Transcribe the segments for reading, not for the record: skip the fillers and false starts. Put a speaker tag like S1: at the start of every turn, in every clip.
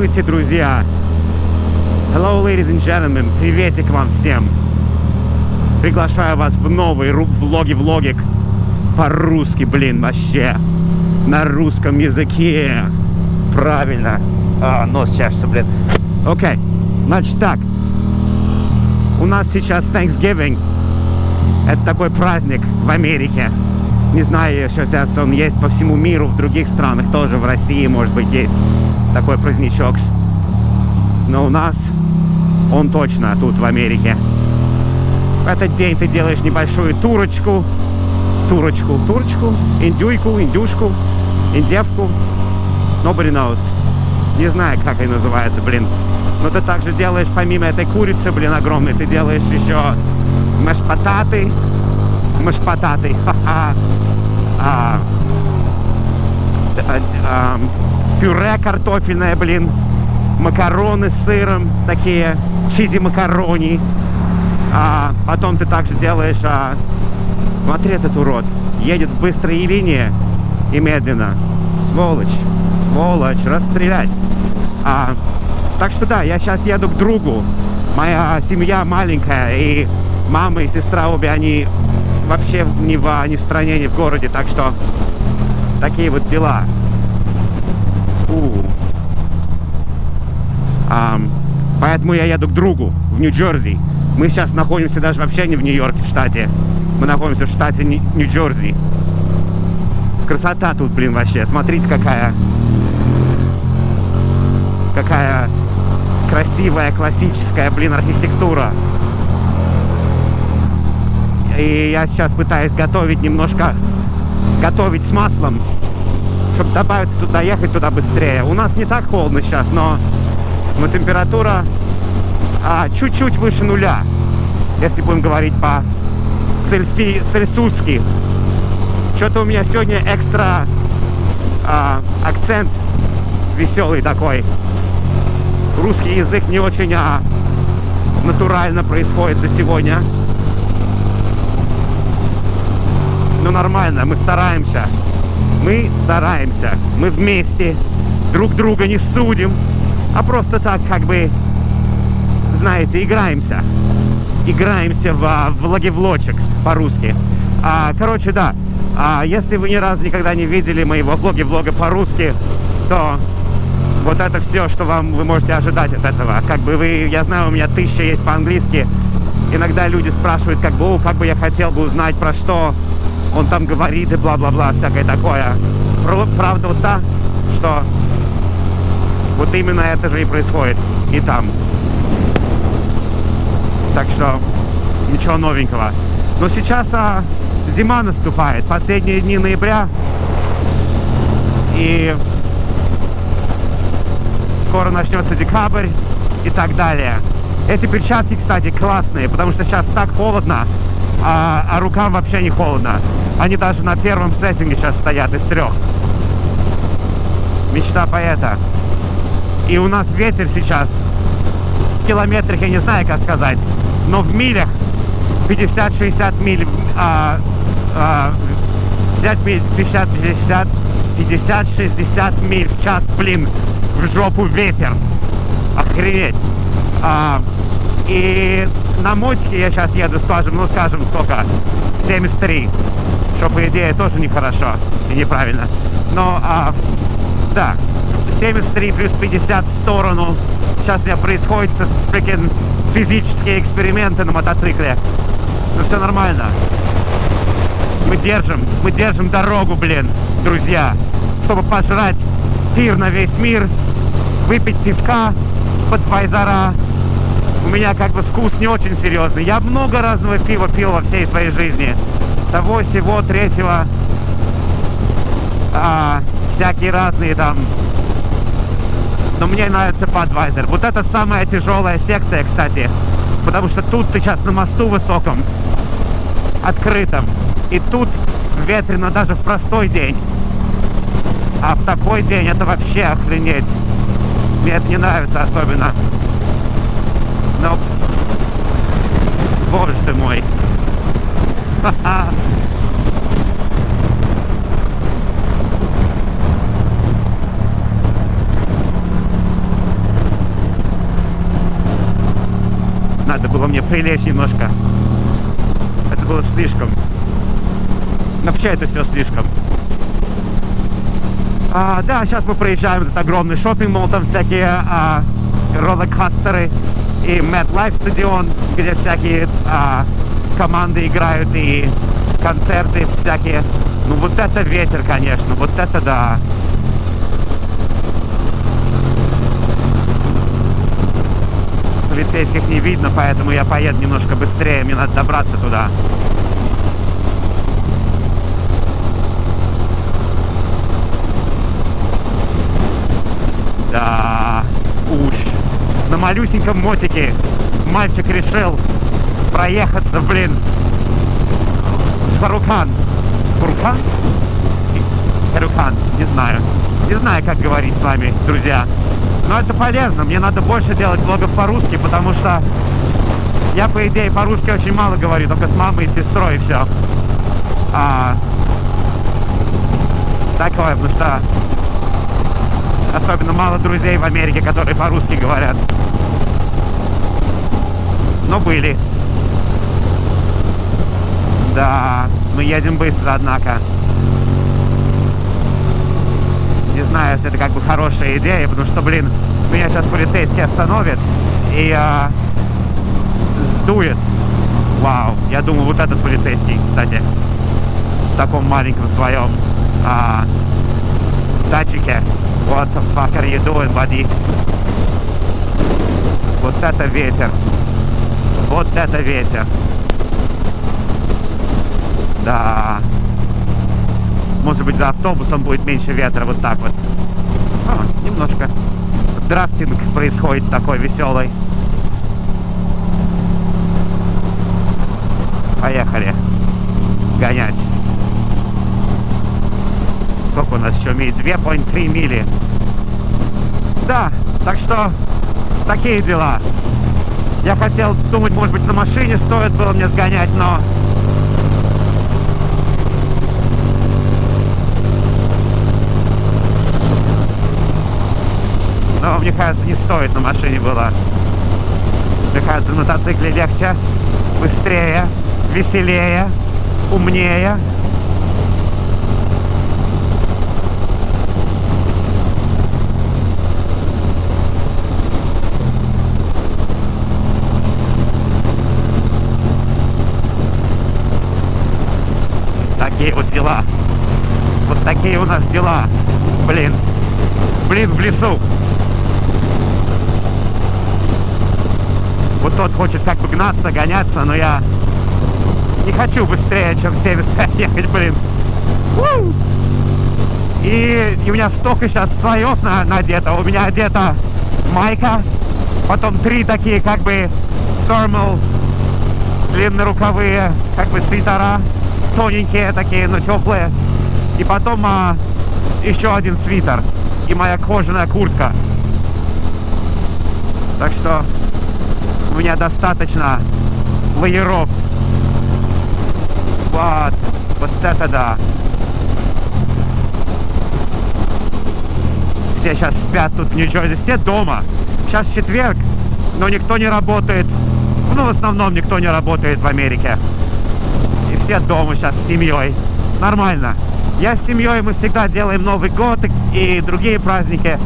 S1: Здравствуйте, друзья! Hello, ladies and gentlemen! Приветик вам всем! Приглашаю вас в новый влогик по-русски, блин, вообще! На русском языке! Правильно! Нос чешется, блин! Окей, значит так. У нас сейчас Thanksgiving. Это такой праздник в Америке. Не знаю, что сейчас он есть по всему миру, в других странах тоже, в России, может быть, есть такой праздничок. Но у нас он точно тут, в Америке. В этот день ты делаешь небольшую турочку, индюйку, индюшку, индевку. Nobody knows. Не знаю, как они называются, блин. Но ты также делаешь, помимо этой курицы, блин, огромной, ты делаешь еще мэш-потаты, ха-ха. Пюре картофельное, блин, макароны с сыром, такие чизи макарони. Потом ты также делаешь, смотри, этот урод едет в быстрой линии и медленно. Сволочь, расстрелять. Так что да, я сейчас еду к другу. Моя семья маленькая, и мама и сестра обе, они вообще не в стране, не в городе, так что такие вот дела. Поэтому я еду к другу в Нью-Джерси. Мы сейчас находимся даже вообще не в Нью-Йорке, в штате. Мы находимся в штате Нью-Джерси. Красота тут, блин, вообще. Смотрите, какая красивая, классическая, блин, архитектура. И я сейчас пытаюсь готовить с маслом, чтобы добавиться туда, ехать туда быстрее. У нас не так холодно сейчас, но температура чуть-чуть выше нуля, если будем говорить по-цельсиевски. Что-то у меня сегодня экстра акцент веселый такой. Русский язык не очень натурально происходит за сегодня. Но нормально, мы стараемся. Мы вместе друг друга не судим, а просто так, как бы, знаете, играемся в влоги-влочек по-русски. Короче, да, если вы ни разу никогда не видели моего влога по-русски, то вот это все, что вы можете ожидать от этого. Как бы я знаю, у меня 1000 есть по-английски. Иногда люди спрашивают, как бы я хотел бы узнать, про что он там говорит и бла-бла-бла, всякое такое. Правда вот та, что вот именно это же и происходит и там. Так что ничего новенького. Но сейчас зима наступает, последние дни ноября. И скоро начнется декабрь и так далее. Эти перчатки, кстати, классные, потому что сейчас так холодно, а рукам вообще не холодно. Они даже на первом сеттинге сейчас стоят из 3. Мечта поэта. И у нас ветер сейчас в километрах, я не знаю, как сказать, но в милях 50-60 миль, 50-60 миль в час, блин, в жопу ветер. Охренеть. И на мотике я сейчас еду, скажем, сколько? 73. Что, по идее, тоже нехорошо и неправильно. Но, да, 73 плюс 50 в сторону. Сейчас у меня происходят freaking физические эксперименты на мотоцикле. Но все нормально. Мы держим дорогу, блин, друзья. Чтобы пожрать пир на весь мир, выпить пивка под Вайзара. У меня как бы вкус не очень серьезный. Я много разного пива пил во всей своей жизни. Того, сего, третьего. Всякие разные там. Но мне нравится Budweiser. Вот это самая тяжелая секция, кстати. Потому что тут ты сейчас на мосту высоком, открытом. И тут ветрено даже в простой день. А в такой день это вообще охренеть. Мне это не нравится особенно. Но, боже ты мой. Ха-ха. Надо было мне прилечь немножко. Это было слишком. Вообще это все слишком. Да, сейчас мы проезжаем этот огромный шоппинг-молл, там всякие роллер-костеры и MetLife стадион, где всякие команды играют и концерты всякие. Ну вот это ветер, конечно, вот это да. Полицейских не видно, поэтому я поеду немножко быстрее, мне надо добраться туда. Да, уж. На малюсеньком мотике мальчик решил проехаться, блин, в Харукан. Харукан? Харукан, не знаю. Не знаю, как говорить с вами, друзья. Но это полезно. Мне надо больше делать влогов по-русски, потому что я, по идее, по-русски очень мало говорю, только с мамой и сестрой, и все. Такое, потому что особенно мало друзей в Америке, которые по-русски говорят. Но были. Да, мы едем быстро, однако. Не знаю, если это как бы хорошая идея, потому что, блин, меня сейчас полицейский остановит и сдует. Вау, я думаю, вот этот полицейский, кстати, в таком маленьком своем датчике. What the fuck are you doing, buddy? Вот это ветер. Вот это ветер. Да. Может быть, за автобусом будет меньше ветра, вот так вот. Немножко драфтинг происходит такой веселый. Поехали. Гонять. Сколько у нас еще миль? 2,3 мили. Да, так что такие дела. Я хотел думать, может быть, на машине стоит было мне сгонять, но... Но мне кажется, не стоит на машине было. Мне кажется, на мотоцикле легче, быстрее, веселее, умнее. Такие вот дела. Вот такие у нас дела. Блин. Блин, в лесу. Вот тот хочет как бы гнаться, гоняться, но я не хочу быстрее, чем 75 ехать, блин. И у меня столько сейчас слоев надето. У меня одета майка, потом 3 такие как бы thermal, длиннорукавые, как бы свитера, тоненькие такие, но теплые. И потом еще один свитер и моя кожаная куртка. Так что у меня достаточно лаеров. Вот это да. Все сейчас спят тут в Нью-Джерси, все дома. Сейчас четверг, но никто не работает. Ну, в основном никто не работает в Америке. И все дома сейчас с семьей. Нормально. Я с семьей, мы всегда делаем Новый год и другие праздники.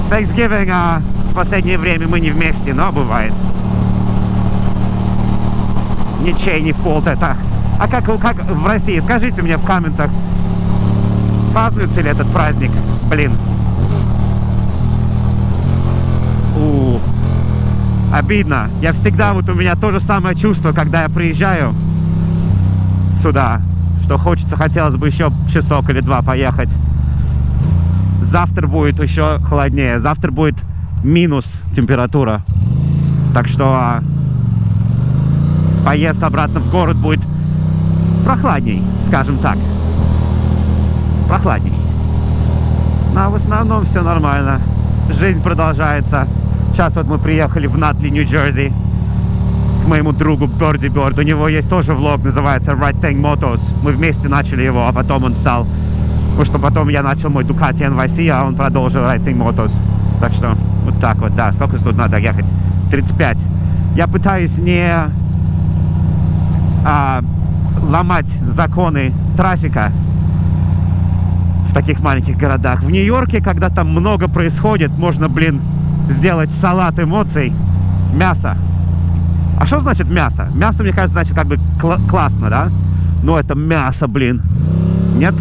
S1: Thanksgiving, в последнее время мы не вместе, но бывает. Ничей не фолт это. А как в России? Скажите мне в комментах, празднуется ли этот праздник? Блин. Обидно. Я всегда, вот у меня то же самое чувство, когда я приезжаю сюда, что хотелось бы еще часок или 2 поехать. Завтра будет еще холоднее. Завтра будет минус температура. Так что поезд обратно в город будет прохладней, скажем так. Прохладней. Но в основном все нормально. Жизнь продолжается. Сейчас вот мы приехали в Натли, Нью-Джерси, к моему другу Birdie Bird. У него есть тоже влог, называется Right Thing Motos. Мы вместе начали его, а потом он стал... Потому что потом я начал мой Ducati NYC, а он продолжил Right Thing Motos. Так что вот так вот, да. Сколько тут надо ехать? 35. Я пытаюсь не ломать законы трафика в таких маленьких городах. В Нью-Йорке, когда там много происходит, можно, блин, сделать салат эмоций. Мясо. А что значит мясо? Мясо, мне кажется, значит как бы классно, да? Но это мясо, блин. Нет?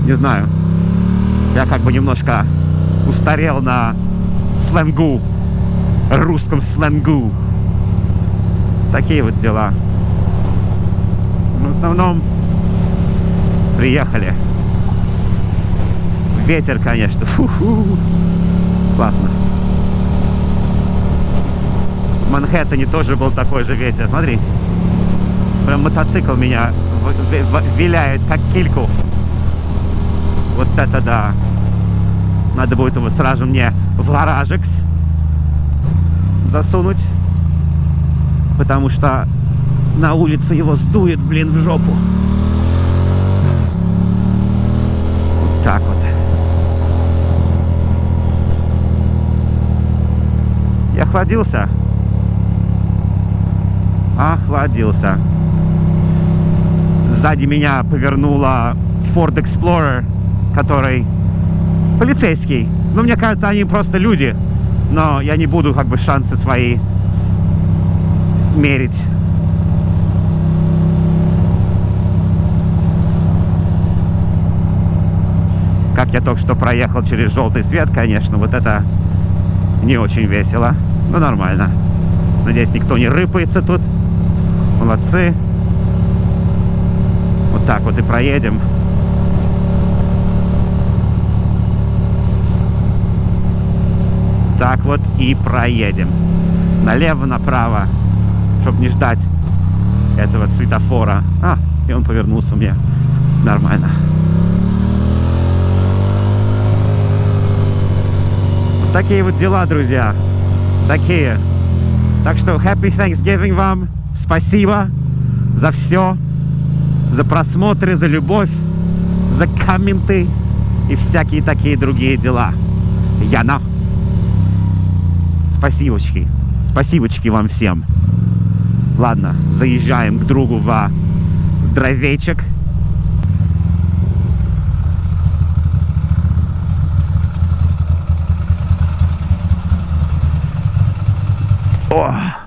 S1: Не знаю. Я как бы немножко устарел на сленгу. Русском сленгу. Такие вот дела. Но в основном приехали. Ветер, конечно. Фу-ху. Классно. В Манхэттене тоже был такой же ветер. Смотри. Прям мотоцикл меня виляет, как кильку. Вот это да. Надо будет его сразу мне в гаражикс засунуть. Потому что на улице его сдует, блин, в жопу. Вот так вот. Я охладился. Охладился. Сзади меня повернула Ford Explorer, который полицейский. Ну, мне кажется, они просто люди. Но я не буду как бы шансы свои мерить. Как я только что проехал через желтый свет, конечно, вот это не очень весело. Но нормально. Надеюсь, никто не рыпается тут. Молодцы. Вот так вот и проедем. Так вот и проедем. Налево, направо. Чтобы не ждать этого светофора. И он повернулся мне. Нормально. Вот такие вот дела, друзья. Такие. Так что Happy Thanksgiving вам. Спасибо за все. За просмотры, за любовь, за комменты и всякие такие другие дела. Яна. Спасибочки. Спасибочки вам всем. Ладно, заезжаем к другу в дровечек. О!